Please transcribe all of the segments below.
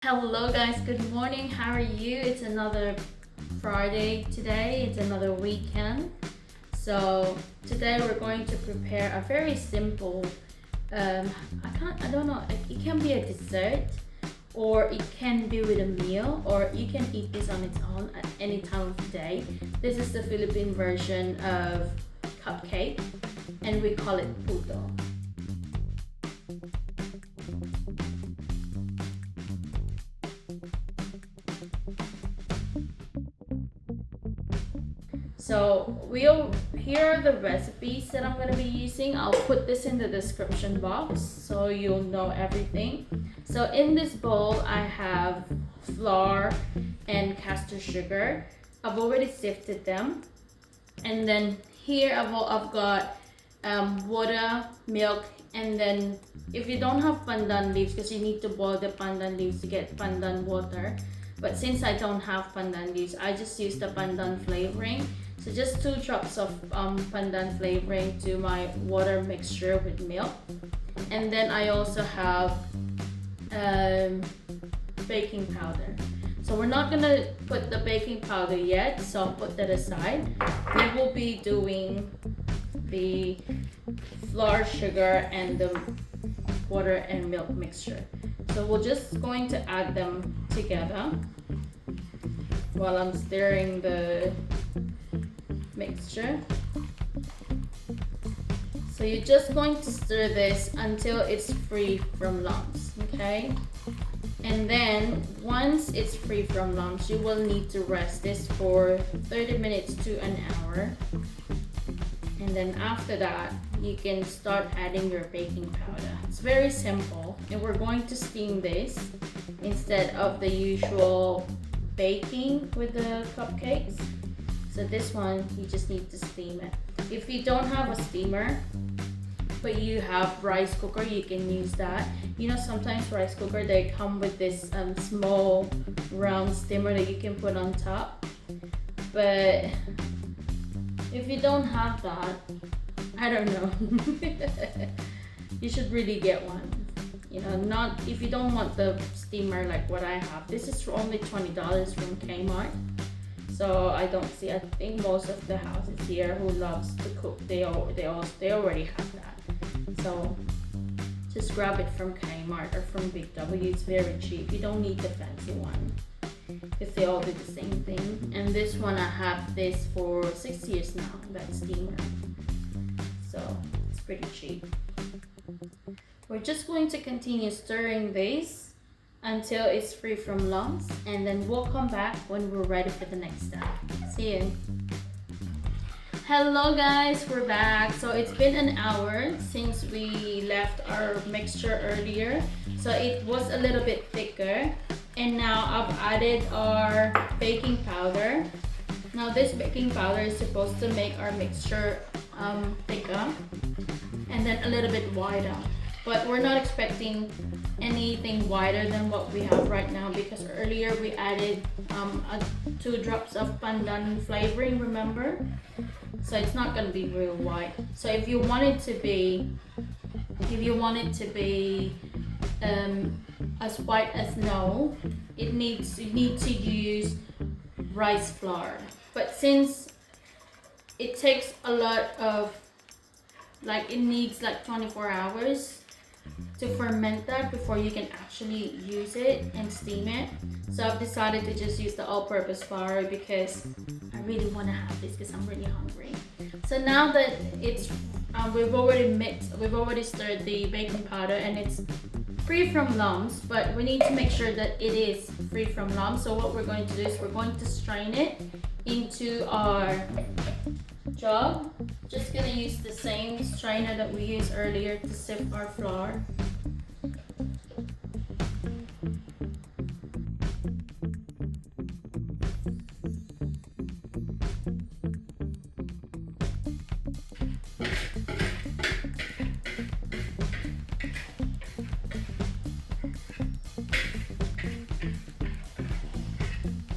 Hello guys, good morning. How are you? It's another Friday today. It's another weekend. So today we're going to prepare a very simple I don't know, it can be a dessert or it can be with a meal or you can eat this on its own at any time of the day. This is the Philippine version of cupcake and we call it Puto. So here are the recipes that I'm gonna be using. I'll put this in the description box so you'll know everything. So in this bowl I have flour and castor sugar. I've already sifted them, and then here I've got water, milk, and then if you don't have pandan leaves, because you need to boil the pandan leaves to get pandan water. But since I don't have pandan leaves, I just use the pandan flavoring. So just 2 drops of pandan flavoring to my water mixture with milk. And then I also have baking powder. So we're not gonna put the baking powder yet, so I'll put that aside. We will be doing the flour, sugar, and the water and milk mixture. So we're just going to add them together while I'm stirring the mixture. So you're just going to stir this until it's free from lumps, okay? And then once it's free from lumps, you will need to rest this for 30 minutes to an hour. And then after that, you can start adding your baking powder. It's very simple, and we're going to steam this instead of the usual baking with the cupcakes. So this one, you just need to steam it. If you don't have a steamer, but you have rice cooker, you can use that. You know, sometimes rice cooker, they come with this small round steamer that you can put on top. But if you don't have that, I don't know. You should really get one. You know, not if you don't want the steamer like what I have. This is for only $20 from Kmart. So I don't see. I think most of the houses here who loves to cook, they already have that. So just grab it from Kmart or from Big W. It's very cheap. You don't need the fancy one because they all do the same thing. And this one, I have this for 6 years now, that steamer. So it's pretty cheap. We're just going to continue stirring this until it's free from lumps, and then we'll come back when we're ready for the next step. See you. Hello guys, we're back. So it's been an hour since we left our mixture earlier. So it was a little bit thicker. And now I've added our baking powder. Now this baking powder is supposed to make our mixture thicker and then a little bit wider. But we're not expecting anything wider than what we have right now, because earlier we added 2 drops of pandan flavoring, remember? So it's not going to be real white. So if you want it to be as white as snow, you need to use rice flour. But since it takes a lot of, like, it needs like 24 hours to ferment that before you can actually use it and steam it. So I've decided to just use the all-purpose flour because I really want to have this because I'm really hungry. So now that it's we've already stirred the baking powder and it's free from lumps, but we need to make sure that it is free from lumps. So what we're going to do is we're going to strain it into our jug. Just gonna use the same strainer that we used earlier to sift our flour.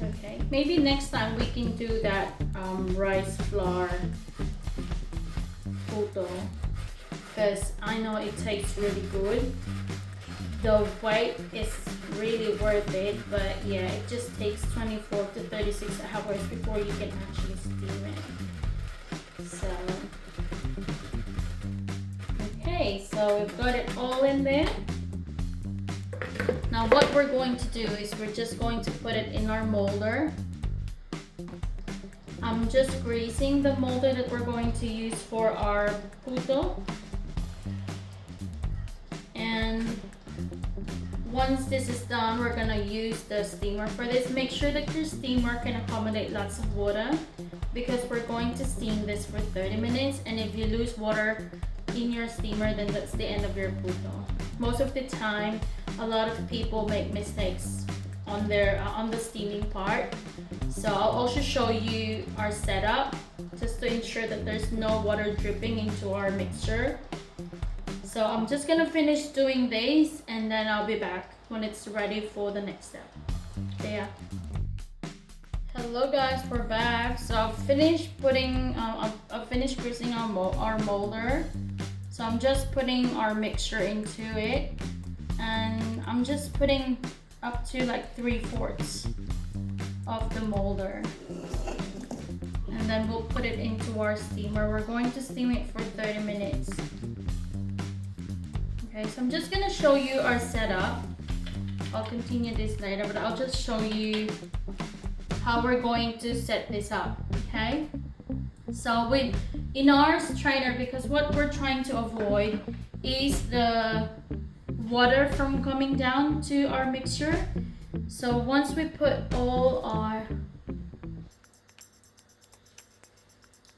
Okay, maybe next time we can do that rice flour Puto, because I know it tastes really good. The weight is really worth it, but yeah, it just takes 24 to 36 hours before you can actually steam it. So okay, so we've got it all in there. Now what we're going to do is we're just going to put it in our molder. I'm just greasing the molder that we're going to use for our puto. And once this is done, we're gonna use the steamer for this. Make sure that your steamer can accommodate lots of water because we're going to steam this for 30 minutes. And if you lose water in your steamer, then that's the end of your puto. Most of the time, a lot of people make mistakes on the steaming part. So I'll also show you our setup just to ensure that there's no water dripping into our mixture. So I'm just gonna finish doing this and then I'll be back when it's ready for the next step. Yeah. Hello guys, we're back. So I've finished putting, I've finished greasing our molder. So I'm just putting our mixture into it, and I'm just putting up to like 3/4 of the molder. And then we'll put it into our steamer. We're going to steam it for 30 minutes. Okay, so I'm just gonna show you our setup. I'll continue this later, but I'll just show you how we're going to set this up, okay? So in our strainer, because what we're trying to avoid is the water from coming down to our mixture. So once we put all our,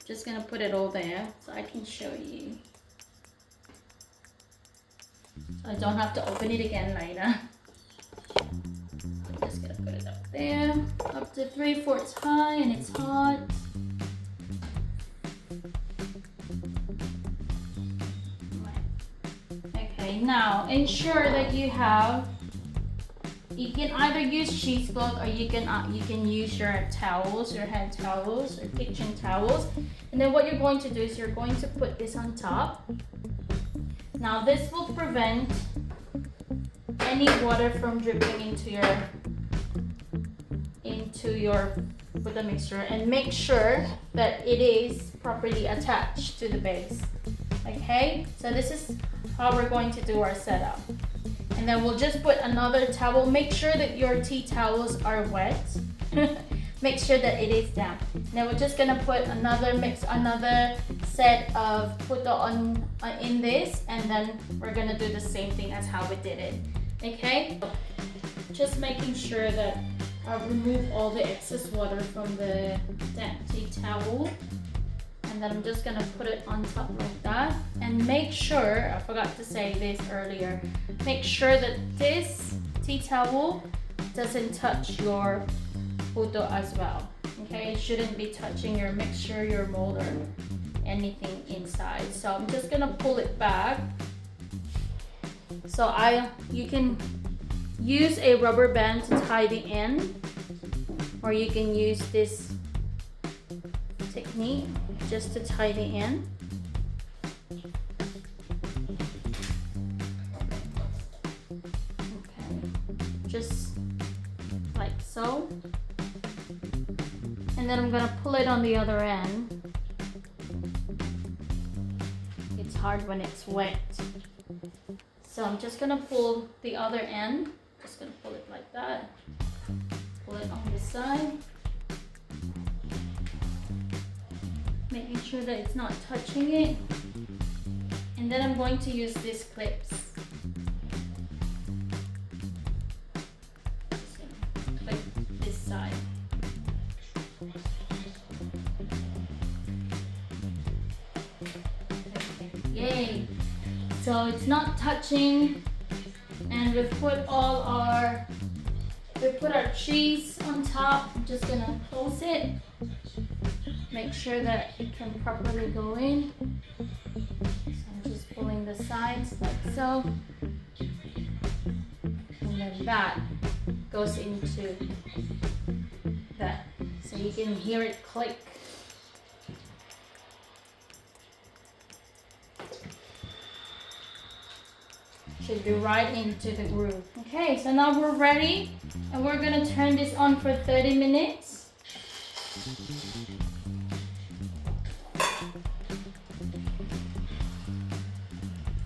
just gonna put it all there so I can show you. So I don't have to open it again later. I'm just gonna put it up there, up to 3/4 high, and it's hot. Okay, now ensure that you can either use cheesecloth or you can use your towels, your hand towels or kitchen towels. And then what you're going to do is you're going to put this on top. Now this will prevent any water from dripping into with the mixture, and make sure that it is properly attached to the base. Okay, so this is how we're going to do our setup. And then we'll just put another towel. Make sure that your tea towels are wet. Make sure that it is damp. Now we're just gonna put another set of puto in this, and then we're gonna do the same thing as how we did it. Okay, just making sure that I remove all the excess water from the damp tea towel. And then I'm just gonna put it on top like that. And make sure, I forgot to say this earlier, make sure that this tea towel doesn't touch your puto as well. Okay, it shouldn't be touching your mixture, your molder, anything inside. So I'm just gonna pull it back. So you can use a rubber band to tie the end, or you can use this technique just to tie the end. Okay, just like so. And then I'm gonna pull it on the other end. It's hard when it's wet. So I'm just gonna pull the other end. Just gonna pull it like that. Pull it on this side. Making sure that it's not touching it. And then I'm going to use these clips. Just gonna clip this side. Yay! So it's not touching, and we've put our cheese on top. I'm just gonna close it. Make sure that it can properly go in. So I'm just pulling the sides like so. And then that goes into that. So you can hear it click. Should be right into the groove. Okay, so now we're ready and we're gonna turn this on for 30 minutes.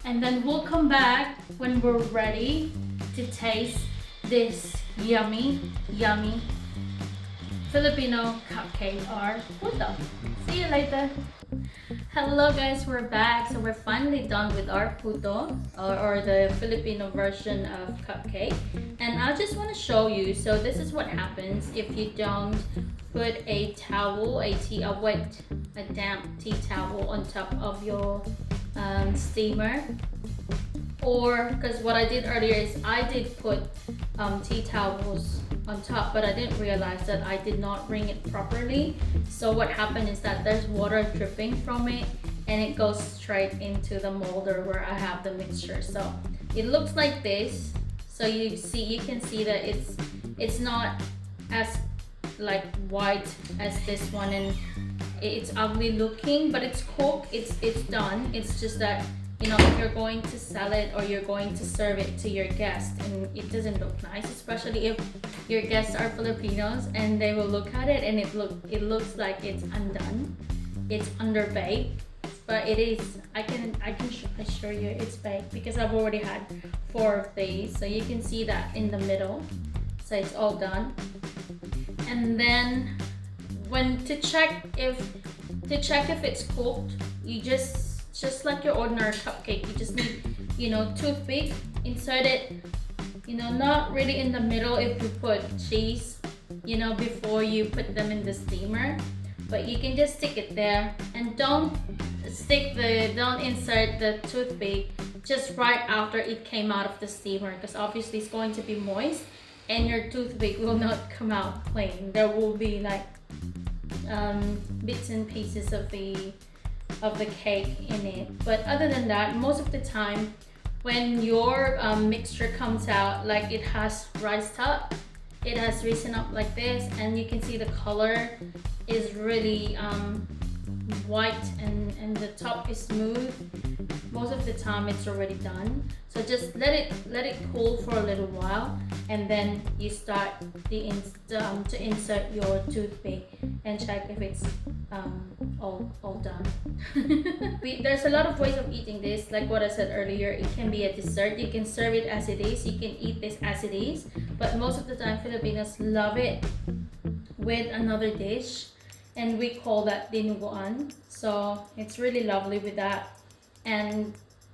And then we'll come back when we're ready to taste this yummy, yummy Filipino cupcake or puto. See you later. Hello guys, we're back. So we're finally done with our puto or the Filipino version of cupcake. And I just want to show you, so this is what happens if you don't put a towel, a damp tea towel on top of your steamer. Or, because what I did earlier is I did put tea towels on top, but I didn't realize that I did not ring it properly. So what happened is that there's water dripping from it and it goes straight into the molder where I have the mixture. So it looks like this. So you can see that it's not as like white as this one, and it's ugly looking, but it's cooked, it's done. It's just that, you know, if you're going to sell it or you're going to serve it to your guests and it doesn't look nice, especially if your guests are Filipinos and they will look at it and it looks like it's undone, it's underbaked, but it is. I can assure you it's baked because I've already had 4 of these, so you can see that in the middle. So it's all done. And then to check if it's cooked, you just like your ordinary cupcake, you just need, you know, toothpick, insert it, you know, not really in the middle if you put cheese, you know, before you put them in the steamer, but you can just stick it there, and don't insert the toothpick just right after it came out of the steamer, because obviously it's going to be moist and your toothpick will not come out clean. There will be like bits and pieces of the cake in it. But other than that, most of the time when your mixture comes out, like it has rised up, it has risen up like this, and you can see the color is really white and the top is smooth. Most of the time it's already done. So just let it cool for a little while, and then you start to insert your toothpick and check if it's all done. There's a lot of ways of eating this. Like what I said earlier, it can be a dessert. You can serve it as it is. You can eat this as it is. But most of the time, Filipinos love it with another dish, and we call that dinuguan. So it's really lovely with that. And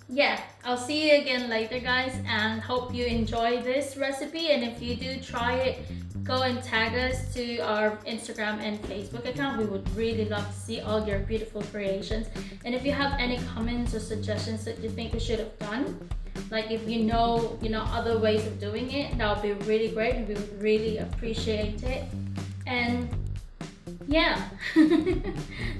yeah, I'll see you again later guys, and hope you enjoy this recipe. And if you do try it, go and tag us to our Instagram and Facebook account. We would really love to see all your beautiful creations. And if you have any comments or suggestions that you think we should have done, like if you know other ways of doing it, that would be really great, and we would really appreciate it. And yeah,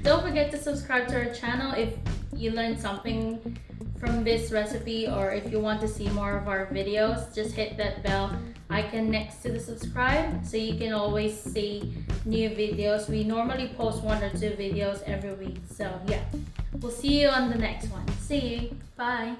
don't forget to subscribe to our channel if you learned something from this recipe, or if you want to see more of our videos, just hit that bell icon next to the subscribe so you can always see new videos. We normally post 1 or 2 videos every week. So yeah, we'll see you on the next one. See you. Bye.